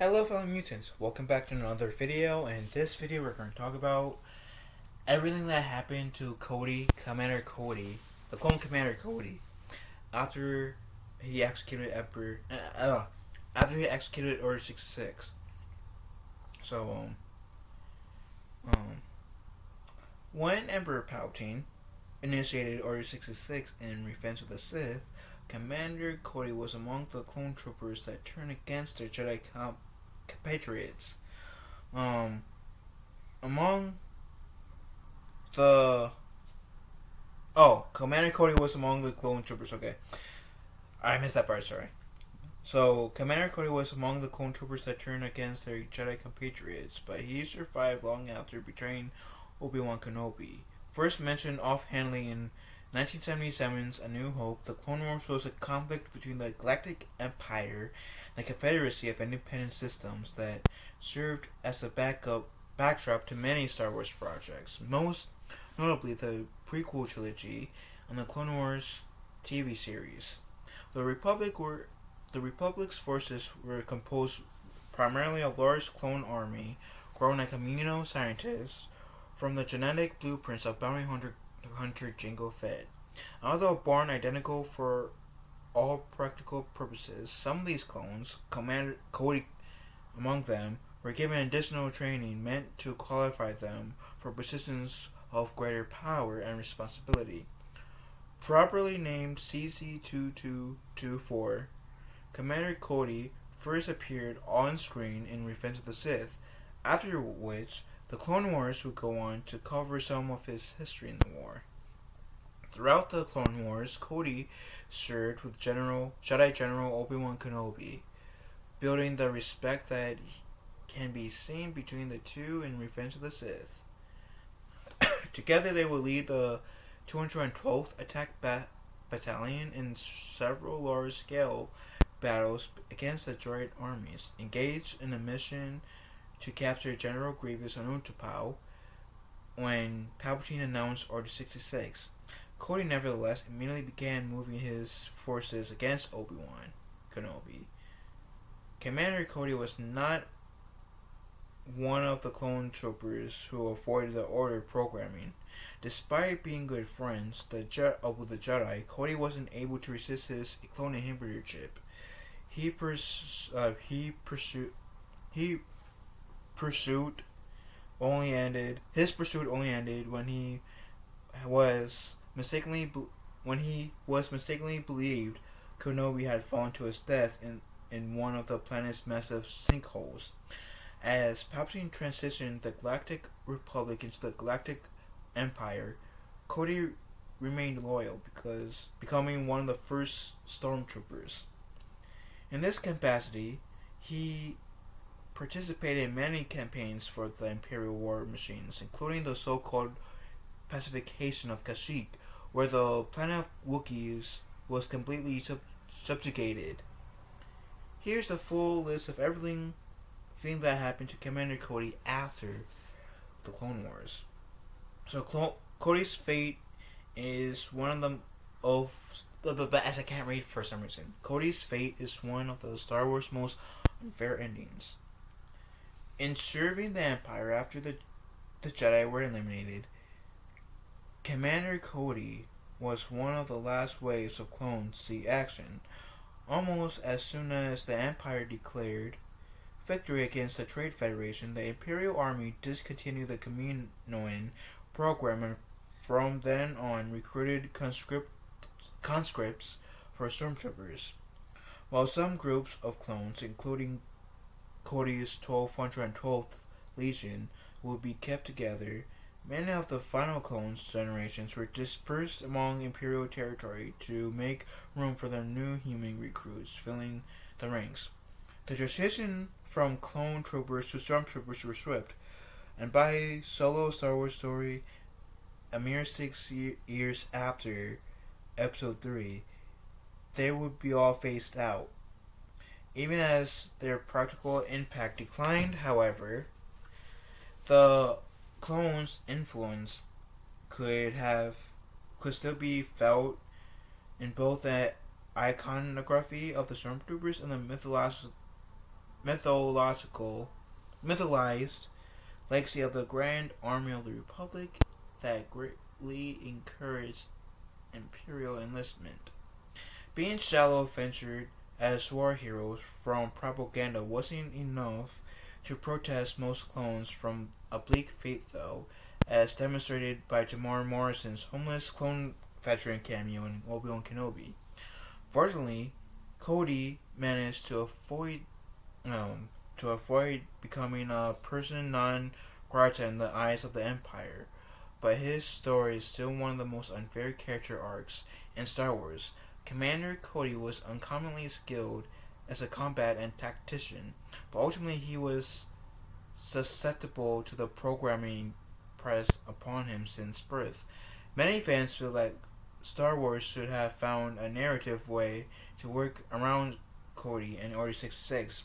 Hello fellow mutants, welcome back to another video. In this video we're going to talk about everything that happened to Commander Cody, the Clone Commander Cody, after he executed after he executed Order 66. So, when Emperor Palpatine initiated Order 66 in Revenge of the Sith, Commander Cody was among the clone troopers that turned against their Jedi compatriots. Among the Commander Cody was among the clone troopers. Okay, I missed that part. Sorry. So Commander Cody was among the clone troopers that turned against their Jedi compatriots, but he survived long after betraying Obi-Wan Kenobi. First mentioned offhandedly in 1977's A New Hope, the Clone Wars was a conflict between the Galactic Empire and the Confederacy of Independent Systems that served as a backdrop to many Star Wars projects, most notably the prequel trilogy and the Clone Wars TV series. The Republic's forces were composed primarily of a large clone army grown like amino scientists from the genetic blueprints of bounty hunter Jango Fett. Although born identical for all practical purposes, some of these clones, Commander Cody among them, were given additional training meant to qualify them for positions of greater power and responsibility. Properly named CC-2224, Commander Cody first appeared on screen in Revenge of the Sith, after which the Clone Wars would go on to cover some of his history in the war. Throughout the Clone Wars, Cody served with Jedi General Obi-Wan Kenobi, building the respect that can be seen between the two in Revenge of the Sith. Together they would lead the 212th Attack Battalion in several large-scale battles against the droid armies, engaged in a mission to capture General Grievous on Utapau when Palpatine announced Order 66. Cody nevertheless immediately began moving his forces against Obi-Wan Kenobi. Commander Cody was not one of the clone troopers who avoided the Order programming. Despite being good friends with the Jedi, Cody wasn't able to resist his clone inhibitor chip. His pursuit only ended when he was mistakenly believed Kenobi had fallen to his death in one of the planet's massive sinkholes. As Palpatine transitioned the Galactic Republic into the Galactic Empire, Cody remained loyal, because becoming one of the first stormtroopers. In this capacity, he participated in many campaigns for the Imperial war machines, including the so-called pacification of Kashyyyk, where the planet of Wookiees was completely subjugated. Here's a full list of everything that happened to Commander Cody after the Clone Wars. So Cody's fate is one of them as I can't read for some reason. Cody's fate is one of the Star Wars most unfair endings. In serving the Empire after the Jedi were eliminated, Commander Cody was one of the last waves of clones to see action. Almost as soon as the Empire declared victory against the Trade Federation, the Imperial Army discontinued the Kaminoan program and from then on recruited conscripts for stormtroopers. While some groups of clones, including Cody's 1212th Legion, would be kept together, many of the final clones generations were dispersed among Imperial territory to make room for the new human recruits filling the ranks. The transition from clone troopers to stormtroopers were swift, and by Solo Star Wars Story, a mere 6 years after Episode 3, they would be all phased out. Even as their practical impact declined, however, the clones' influence could still be felt in both the iconography of the stormtroopers and the mythological, mythologized legacy of the Grand Army of the Republic that greatly encouraged imperial enlistment. Being shallow featured as war heroes from propaganda wasn't enough to protest most clones from a bleak fate, though, as demonstrated by Jamar Morrison's homeless clone veteran cameo in Obi-Wan Kenobi. Fortunately, Cody managed to avoid becoming a person non grata in the eyes of the Empire, but his story is still one of the most unfair character arcs in Star Wars. Commander Cody was uncommonly skilled as a combat and tactician, but ultimately he was susceptible to the programming pressed upon him since birth. Many fans feel that Star Wars should have found a narrative way to work around Cody in Order 66,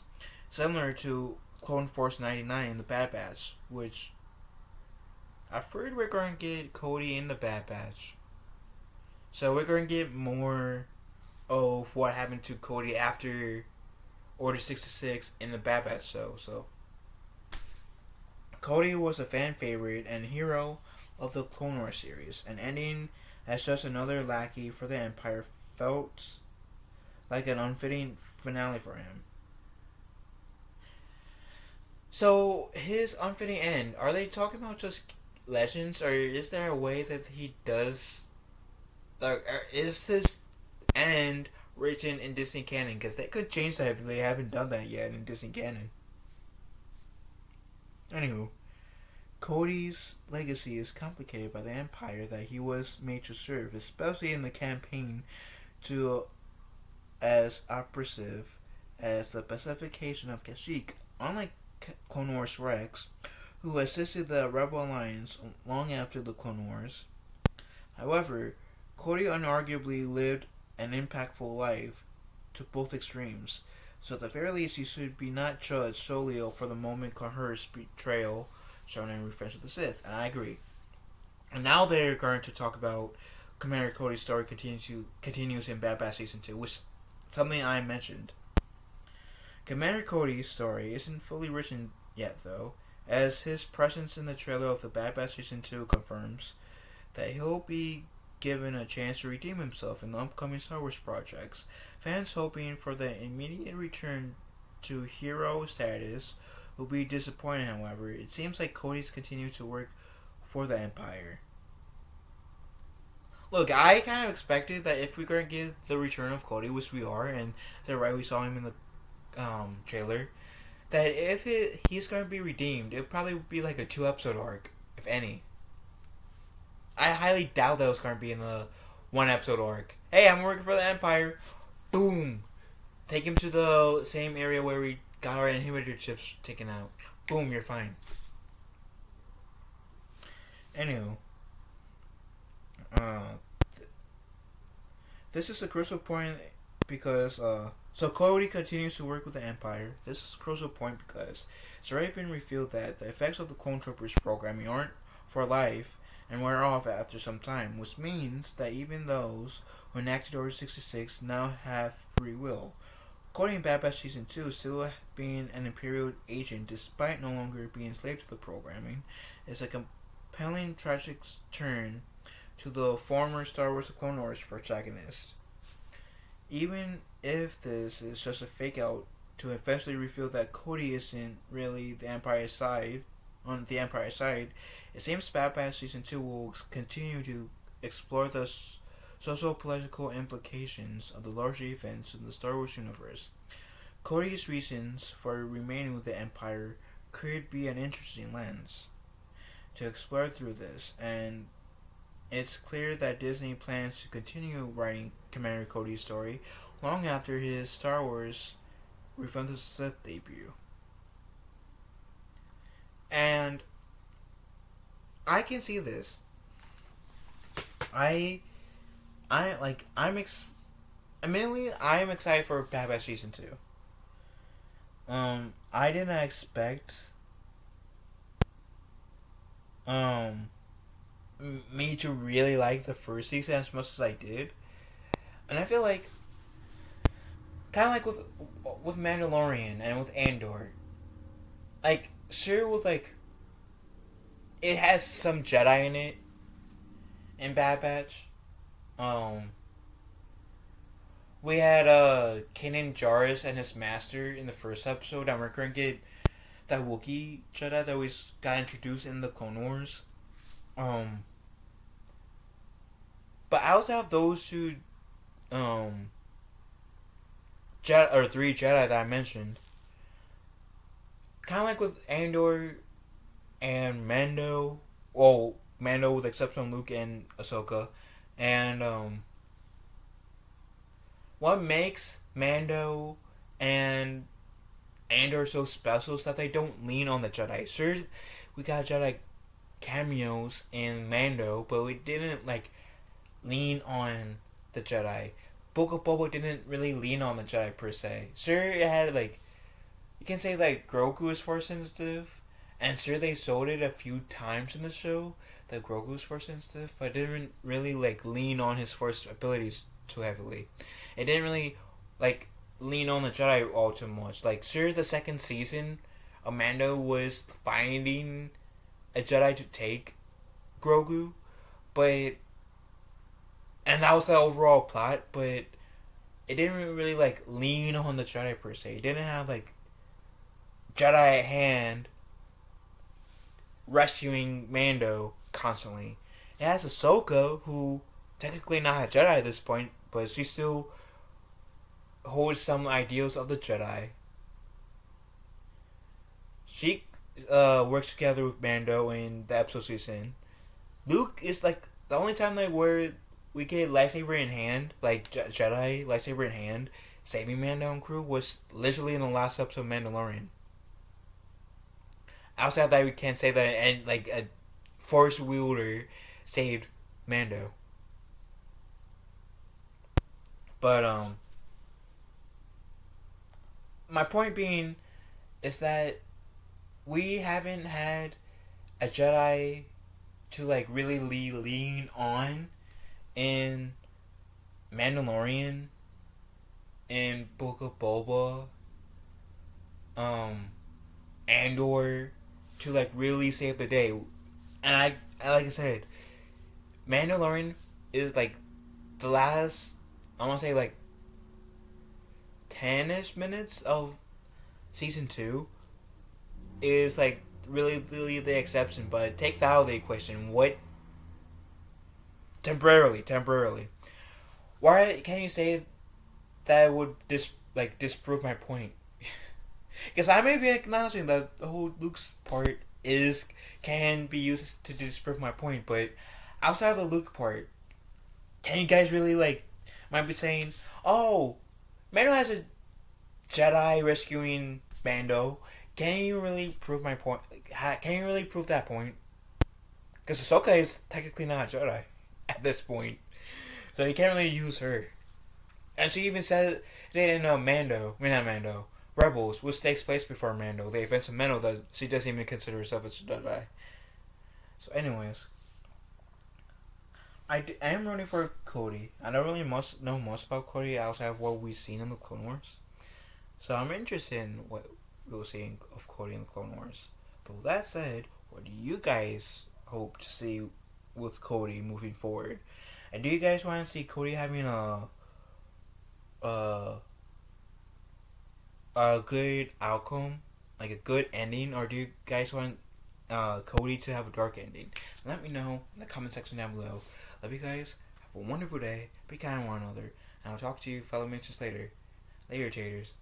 similar to Clone Force 99 in the Bad Batch, which I've heard we're going to get Cody in the Bad Batch. So we're going to get more of what happened to Cody after Order 66 in the Bad Batch show. So Cody was a fan favorite and hero of the Clone Wars series, and ending as just another lackey for the Empire felt like an unfitting finale for him. So his unfitting end, are they talking about just Legends, or is there a way that he does, like, is his end written in Disney canon? Because they could change that if they haven't done that yet in Disney canon. Anywho, Cody's legacy is complicated by the Empire that he was made to serve, especially in the campaign to as oppressive as the pacification of Kashyyyk. Unlike Clone Wars Rex, who assisted the Rebel Alliance long after the Clone Wars. However, Cody unarguably lived an impactful life to both extremes, so at the very least he should be not judged solely for the moment coerced betrayal shown in Revenge of the Sith, and I agree. And now they're going to talk about Commander Cody's story continues in Bad Batch Season 2, which something I mentioned. Commander Cody's story isn't fully written yet, though, as his presence in the trailer of the Bad Batch Season 2 confirms that he'll be given a chance to redeem himself in the upcoming Star Wars projects. Fans hoping for the immediate return to hero status will be disappointed, however. It seems like Cody's continued to work for the Empire. Look, I kind of expected that if we're going to get the return of Cody, which we are, and they're right, we saw him in the trailer, that if he's going to be redeemed, it'll probably be like a 2-episode arc, if any. I highly doubt that was going to be in the 1-episode arc. Hey, I'm working for the Empire. Boom. Take him to the same area where we got our inhibitor chips taken out. Boom, you're fine. Anywho. This is a crucial point because, so Cody continues to work with the Empire. This is a crucial point because it's already been revealed that the effects of the Clone Troopers programming aren't for life and wear off after some time, which means that even those who enacted Order 66 now have free will. Cody in Bad Batch Season 2, still being an Imperial agent despite no longer being enslaved to the programming, is a compelling tragic turn to the former Star Wars The Clone Wars protagonist. Even if this is just a fake out to eventually reveal that Cody isn't really the Empire's side, on the Empire side, it seems Bad Batch Season 2 will continue to explore the socio-political implications of the larger events in the Star Wars universe. Cody's reasons for remaining with the Empire could be an interesting lens to explore through this, and it's clear that Disney plans to continue writing Commander Cody's story long after his Star Wars Revenge of the Sith debut. And I can see this. I'm excited for Bad Batch Season 2. I didn't expect me to really like the first season as much as I did. And I feel like kind of like with Mandalorian and with Andor. Like, sure, with like, it has some Jedi in it in Bad Batch. Um, we had Kanan Jarrus and his master in the first episode, and we're gonna get that Wookiee Jedi that we got introduced in the Clone Wars. Um, but outside of those two, Jedi or three Jedi that I mentioned, kind of like with Andor and Mando, well, Mando with exception of Luke and Ahsoka, and what makes Mando and Andor so special is that they don't lean on the Jedi. Sure, we got Jedi cameos in Mando, but we didn't like lean on the Jedi. Book of Boba didn't really lean on the Jedi per se. Sure, it had like, you can say like Grogu is force sensitive, and sure they showed it a few times in the show that Grogu is force sensitive, but it didn't really like lean on his force abilities too heavily. It didn't really like lean on the Jedi all too much. Like, sure, the second season, Amanda was finding a Jedi to take Grogu, but and that was the overall plot, but it didn't really like lean on the Jedi per se. It didn't have like Jedi at hand rescuing Mando constantly. It has Ahsoka, who technically not a Jedi at this point, but she still holds some ideals of the Jedi. She works together with Mando in the episode she's in. Luke is like the only time that where we get lightsaber in hand, like Jedi lightsaber in hand, saving Mando and crew was literally in the last episode of Mandalorian. Outside of that, we can't say that and like a force wielder saved Mando. But my point being is that we haven't had a Jedi to like really lean on in Mandalorian, in Book of Boba, Andor, to like really save the day. And I like I said, Mandalorian is like the last, I want to say like 10-ish minutes of season 2 is like really the exception, but take that out of the equation. What temporarily, why can you say that would disprove my point? Because I may be acknowledging that the whole Luke's part is can be used to disprove my point, but outside of the Luke part, can you guys really like might be saying, oh, Mando has a Jedi rescuing Mando? Can you really prove my point? Can you really prove that point? Because Ahsoka is technically not a Jedi at this point, so you can't really use her. And she even said it in not Mando, Rebels, which takes place before Mando. The events of Mando that she doesn't even consider herself as a Jedi. So, anyways, I am rooting for Cody. I don't really know much about Cody outside of what we've seen in the Clone Wars. So I'm interested in what we'll see of Cody in the Clone Wars. But with that said, what do you guys hope to see with Cody moving forward? And do you guys want to see Cody having a good outcome, like a good ending, or do you guys want Cody to have a dark ending? Let me know in the comment section down below. Love you guys. Have a wonderful day. Be kind to one another. And I'll talk to you fellow mentions later. Later, taters.